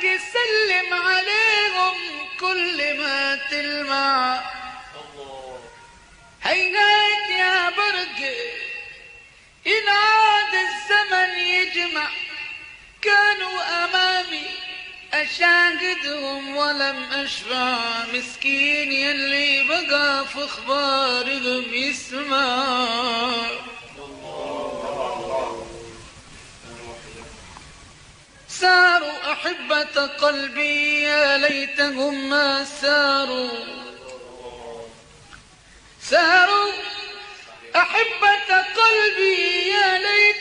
باقي سلم عليهم كل ما تلمع. هيهات يا برق ينعاد الزمن يجمع، كانوا أمامي أشاهدهم ولم أشبع، مسكين يلي بقى في أخبارهم يسمع. ساروا أحبة قلبي يا ليتهم ما ساروا، ساروا أحبة قلبي يا ليتهم